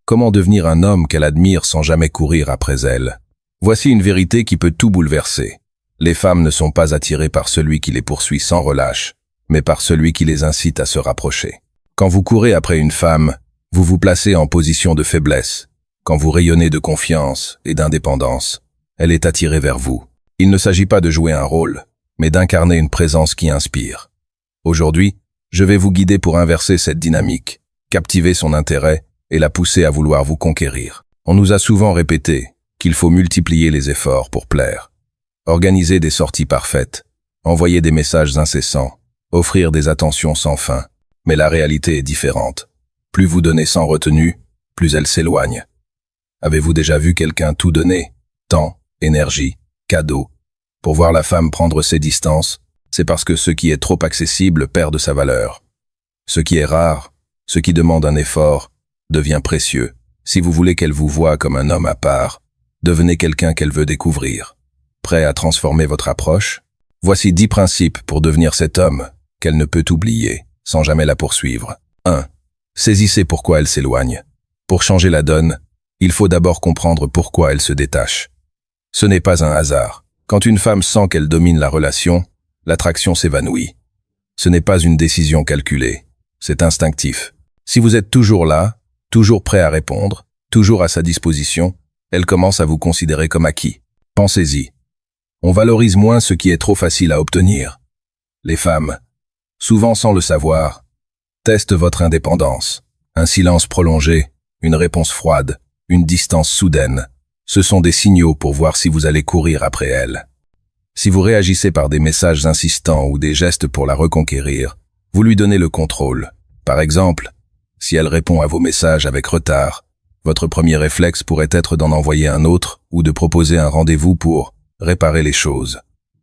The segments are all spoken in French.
Comment devenir un homme qu'elle admire sans jamais courir après elle? Voici une vérité qui peut tout bouleverser. Les femmes ne sont pas attirées par celui qui les poursuit sans relâche, mais par celui qui les incite à se rapprocher. Quand vous courez après une femme, vous vous placez en position de faiblesse. Quand vous rayonnez de confiance et d'indépendance, elle est attirée vers vous. Il ne s'agit pas de jouer un rôle, mais d'incarner une présence qui inspire. Aujourd'hui, je vais vous guider pour inverser cette dynamique, captiver son intérêt et la pousser à vouloir vous conquérir. On nous a souvent répété qu'il faut multiplier les efforts pour plaire. Organiser des sorties parfaites, envoyer des messages incessants, offrir des attentions sans fin. Mais la réalité est différente. Plus vous donnez sans retenue, plus elle s'éloigne. Avez-vous déjà vu quelqu'un tout donner, temps, énergie, cadeaux, pour voir la femme prendre ses distances? C'est parce que ce qui est trop accessible perd de sa valeur. Ce qui est rare, ce qui demande un effort, devient précieux. Si vous voulez qu'elle vous voie comme un homme à part, devenez quelqu'un qu'elle veut découvrir. Prêt à transformer votre approche? Voici 10 principes pour devenir cet homme qu'elle ne peut oublier, sans jamais la poursuivre. 1. Saisissez pourquoi elle s'éloigne. Pour changer la donne, il faut d'abord comprendre pourquoi elle se détache. Ce n'est pas un hasard. Quand une femme sent qu'elle domine la relation, l'attraction s'évanouit. Ce n'est pas une décision calculée, c'est instinctif. Si vous êtes toujours là, toujours prêt à répondre, toujours à sa disposition, elle commence à vous considérer comme acquis. Pensez-y. On valorise moins ce qui est trop facile à obtenir. Les femmes, souvent sans le savoir, testent votre indépendance. Un silence prolongé, une réponse froide, une distance soudaine. Ce sont des signaux pour voir si vous allez courir après elle. Si vous réagissez par des messages insistants ou des gestes pour la reconquérir, vous lui donnez le contrôle. Par exemple, si elle répond à vos messages avec retard, votre premier réflexe pourrait être d'en envoyer un autre ou de proposer un rendez-vous pour réparer les choses.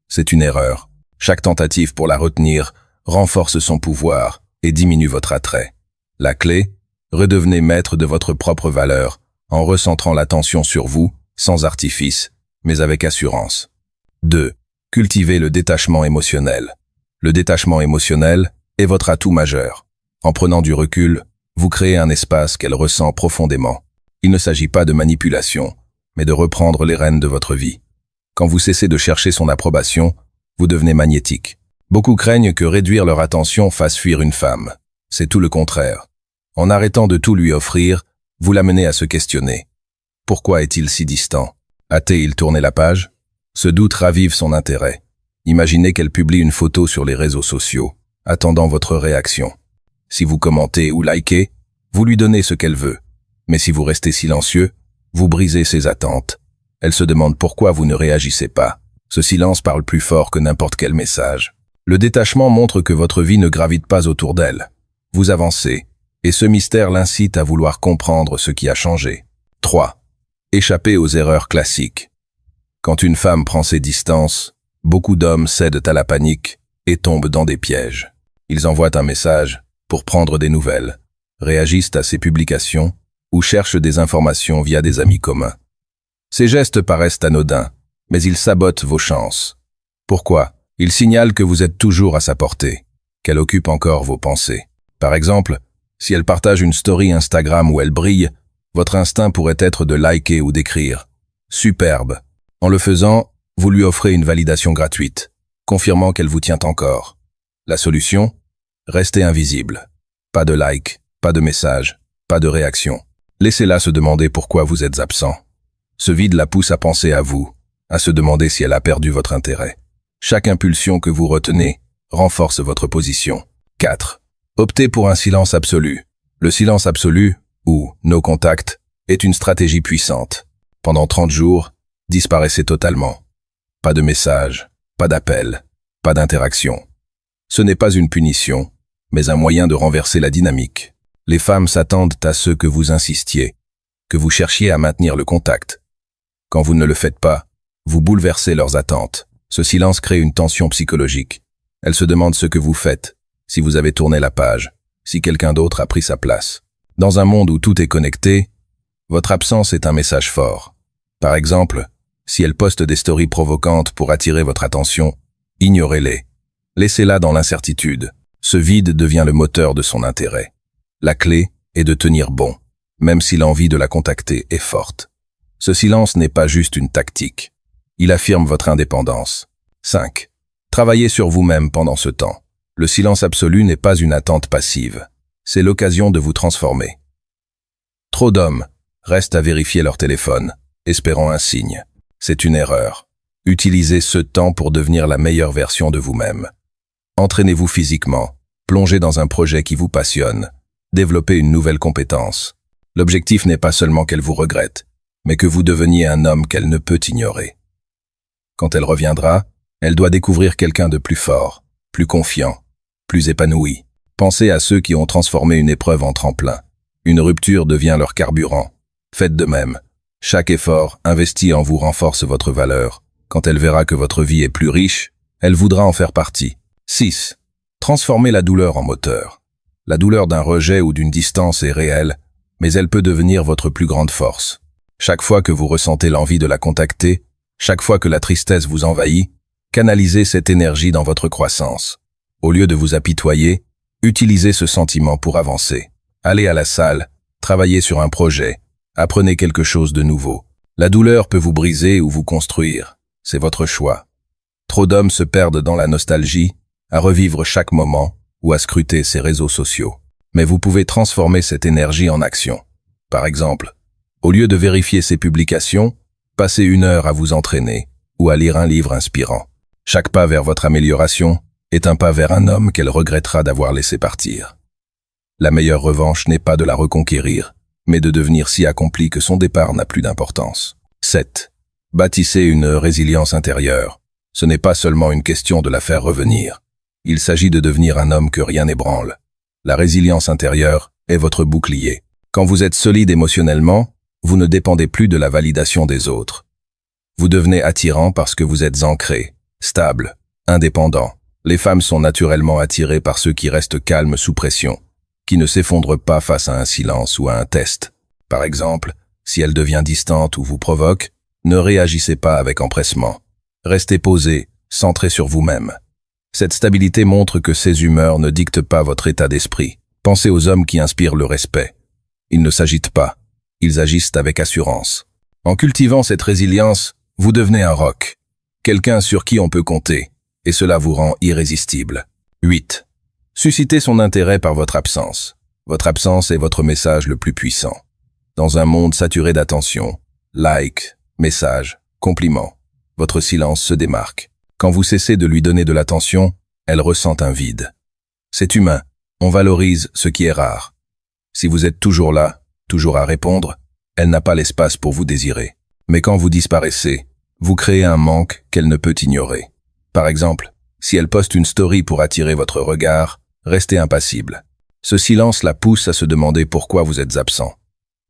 C'est une erreur. Chaque tentative pour la retenir renforce son pouvoir et diminue votre attrait. La clé, redevenez maître de votre propre valeur en recentrant l'attention sur vous, sans artifice, mais avec assurance. 2. Cultivez le détachement émotionnel. Le détachement émotionnel est votre atout majeur. En prenant du recul, vous créez un espace qu'elle ressent profondément. Il ne s'agit pas de manipulation, mais de reprendre les rênes de votre vie. Quand vous cessez de chercher son approbation, vous devenez magnétique. Beaucoup craignent que réduire leur attention fasse fuir une femme. C'est tout le contraire. En arrêtant de tout lui offrir, vous l'amenez à se questionner. Pourquoi est-il si distant? A-t-il tourné la page? Ce doute ravive son intérêt. Imaginez qu'elle publie une photo sur les réseaux sociaux, attendant votre réaction. Si vous commentez ou likez, vous lui donnez ce qu'elle veut. Mais si vous restez silencieux, vous brisez ses attentes. Elle se demande pourquoi vous ne réagissez pas. Ce silence parle plus fort que n'importe quel message. Le détachement montre que votre vie ne gravite pas autour d'elle. Vous avancez, et ce mystère l'incite à vouloir comprendre ce qui a changé. 3. Échapper aux erreurs classiques. Quand une femme prend ses distances, beaucoup d'hommes cèdent à la panique et tombent dans des pièges. Ils envoient un message pour prendre des nouvelles, réagissent à ses publications ou cherchent des informations via des amis communs. Ces gestes paraissent anodins, mais ils sabotent vos chances. Pourquoi? Ils signalent que vous êtes toujours à sa portée, qu'elle occupe encore vos pensées. Par exemple, si elle partage une story Instagram où elle brille, votre instinct pourrait être de liker ou d'écrire « Superbe ». En le faisant, vous lui offrez une validation gratuite, confirmant qu'elle vous tient encore. La solution? Restez invisible. Pas de like, pas de message, pas de réaction. Laissez-la se demander pourquoi vous êtes absent. Ce vide la pousse à penser à vous, à se demander si elle a perdu votre intérêt. Chaque impulsion que vous retenez renforce votre position. 4. Optez pour un silence absolu. Le silence absolu, ou no contact, est une stratégie puissante. Pendant 30 jours, disparaissez totalement. Pas de message, pas d'appel, pas d'interaction. Ce n'est pas une punition, mais un moyen de renverser la dynamique. Les femmes s'attendent à ce que vous insistiez, que vous cherchiez à maintenir le contact. Quand vous ne le faites pas, vous bouleversez leurs attentes. Ce silence crée une tension psychologique. Elles se demandent ce que vous faites, si vous avez tourné la page, si quelqu'un d'autre a pris sa place. Dans un monde où tout est connecté, votre absence est un message fort. Par exemple, si elle poste des stories provocantes pour attirer votre attention, ignorez-les. Laissez-la dans l'incertitude. Ce vide devient le moteur de son intérêt. La clé est de tenir bon. même si l'envie de la contacter est forte. Ce silence n'est pas juste une tactique. Il affirme votre indépendance. 5. Travaillez sur vous-même pendant ce temps. Le silence absolu n'est pas une attente passive. C'est l'occasion de vous transformer. Trop d'hommes restent à vérifier leur téléphone, espérant un signe. C'est une erreur. Utilisez ce temps pour devenir la meilleure version de vous-même. Entraînez-vous physiquement, plongez dans un projet qui vous passionne, développez une nouvelle compétence. L'objectif n'est pas seulement qu'elle vous regrette, mais que vous deveniez un homme qu'elle ne peut ignorer. Quand elle reviendra, elle doit découvrir quelqu'un de plus fort, plus confiant, plus épanoui. Pensez à ceux qui ont transformé une épreuve en tremplin. Une rupture devient leur carburant. Faites de même. Chaque effort investi en vous renforce votre valeur. Quand elle verra que votre vie est plus riche, elle voudra en faire partie. 6. Transformez la douleur en moteur. La douleur d'un rejet ou d'une distance est réelle, mais elle peut devenir votre plus grande force. Chaque fois que vous ressentez l'envie de la contacter, chaque fois que la tristesse vous envahit, canalisez cette énergie dans votre croissance. Au lieu de vous apitoyer, utilisez ce sentiment pour avancer. Allez à la salle, travaillez sur un projet, apprenez quelque chose de nouveau. La douleur peut vous briser ou vous construire. C'est votre choix. Trop d'hommes se perdent dans la nostalgie, à revivre chaque moment ou à scruter ses réseaux sociaux. Mais vous pouvez transformer cette énergie en action. Par exemple, au lieu de vérifier ses publications, passez 1 heure à vous entraîner ou à lire un livre inspirant. Chaque pas vers votre amélioration est un pas vers un homme qu'elle regrettera d'avoir laissé partir. La meilleure revanche n'est pas de la reconquérir, mais de devenir si accompli que son départ n'a plus d'importance. 7. Bâtissez une résilience intérieure. Ce n'est pas seulement une question de la faire revenir. Il s'agit de devenir un homme que rien n'ébranle. La résilience intérieure est votre bouclier. Quand vous êtes solide émotionnellement, vous ne dépendez plus de la validation des autres. Vous devenez attirant parce que vous êtes ancré, stable, indépendant. Les femmes sont naturellement attirées par ceux qui restent calmes sous pression, qui ne s'effondrent pas face à un silence ou à un test. Par exemple, si elle devient distante ou vous provoque, ne réagissez pas avec empressement. Restez posé, centré sur vous-même. Cette stabilité montre que ces humeurs ne dictent pas votre état d'esprit. Pensez aux hommes qui inspirent le respect. Ils ne s'agitent pas, ils agissent avec assurance. En cultivant cette résilience, vous devenez un roc, quelqu'un sur qui on peut compter, et cela vous rend irrésistible. 8. Suscitez son intérêt par votre absence. Votre absence est votre message le plus puissant. Dans un monde saturé d'attention, likes, messages, compliments, votre silence se démarque. Quand vous cessez de lui donner de l'attention, elle ressent un vide. C'est humain, on valorise ce qui est rare. Si vous êtes toujours là, toujours à répondre, elle n'a pas l'espace pour vous désirer. Mais quand vous disparaissez, vous créez un manque qu'elle ne peut ignorer. Par exemple, si elle poste une story pour attirer votre regard, restez impassible. Ce silence la pousse à se demander pourquoi vous êtes absent.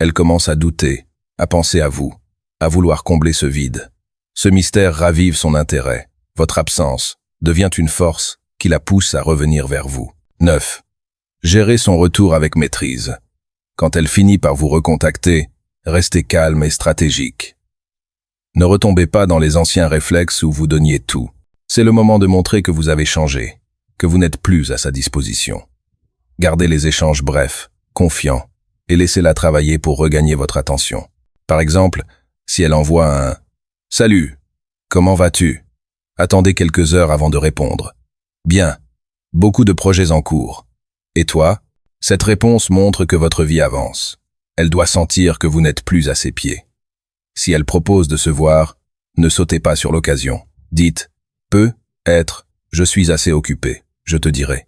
Elle commence à douter, à penser à vous, à vouloir combler ce vide. Ce mystère ravive son intérêt. Votre absence devient une force qui la pousse à revenir vers vous. 9. Gérez son retour avec maîtrise. Quand elle finit par vous recontacter, restez calme et stratégique. Ne retombez pas dans les anciens réflexes où vous donniez tout. C'est le moment de montrer que vous avez changé, que vous n'êtes plus à sa disposition. Gardez les échanges brefs, confiants, et laissez-la travailler pour regagner votre attention. Par exemple, si elle envoie un « Salut, comment vas-tu ?» Attendez quelques heures avant de répondre. Bien, beaucoup de projets en cours. Et toi? Cette réponse montre que votre vie avance. Elle doit sentir que vous n'êtes plus à ses pieds. Si elle propose de se voir, ne sautez pas sur l'occasion. Dites « Peut être, je suis assez occupé, je te dirai ».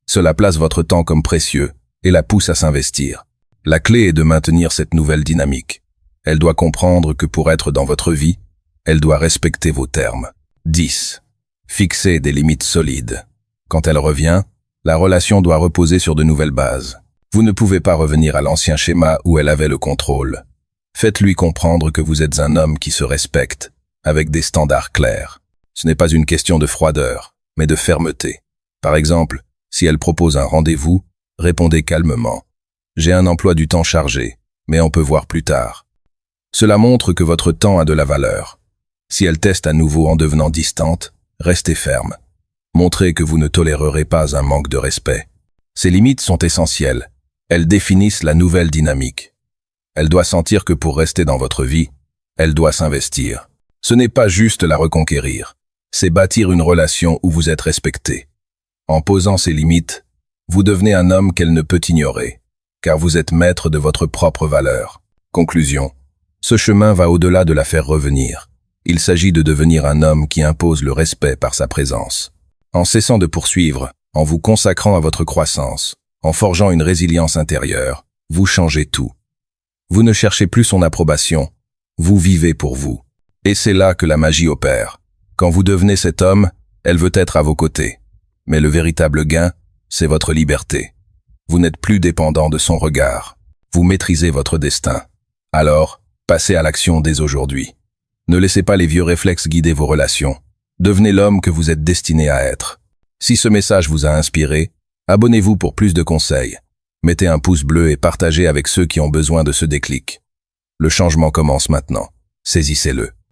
Cela place votre temps comme précieux et la pousse à s'investir. La clé est de maintenir cette nouvelle dynamique. Elle doit comprendre que pour être dans votre vie, elle doit respecter vos termes. 10. Fixez des limites solides. Quand elle revient, la relation doit reposer sur de nouvelles bases. Vous ne pouvez pas revenir à l'ancien schéma où elle avait le contrôle. Faites-lui comprendre que vous êtes un homme qui se respecte, avec des standards clairs. Ce n'est pas une question de froideur, mais de fermeté. Par exemple, si elle propose un rendez-vous, répondez calmement. J'ai un emploi du temps chargé, mais on peut voir plus tard. Cela montre que votre temps a de la valeur. Si elle teste à nouveau en devenant distante, restez ferme. Montrez que vous ne tolérerez pas un manque de respect. Ces limites sont essentielles. Elles définissent la nouvelle dynamique. Elle doit sentir que pour rester dans votre vie, elle doit s'investir. Ce n'est pas juste la reconquérir, c'est bâtir une relation où vous êtes respecté. En posant ses limites, vous devenez un homme qu'elle ne peut ignorer, car vous êtes maître de votre propre valeur. Conclusion. Ce chemin va au-delà de la faire revenir. Il s'agit de devenir un homme qui impose le respect par sa présence. En cessant de poursuivre, en vous consacrant à votre croissance, en forgeant une résilience intérieure, vous changez tout. Vous ne cherchez plus son approbation, vous vivez pour vous. Et c'est là que la magie opère. Quand vous devenez cet homme, elle veut être à vos côtés. Mais le véritable gain, c'est votre liberté. Vous n'êtes plus dépendant de son regard. Vous maîtrisez votre destin. Alors, passez à l'action dès aujourd'hui. Ne laissez pas les vieux réflexes guider vos relations. Devenez l'homme que vous êtes destiné à être. Si ce message vous a inspiré, abonnez-vous pour plus de conseils. Mettez un pouce bleu et partagez avec ceux qui ont besoin de ce déclic. Le changement commence maintenant. Saisissez-le.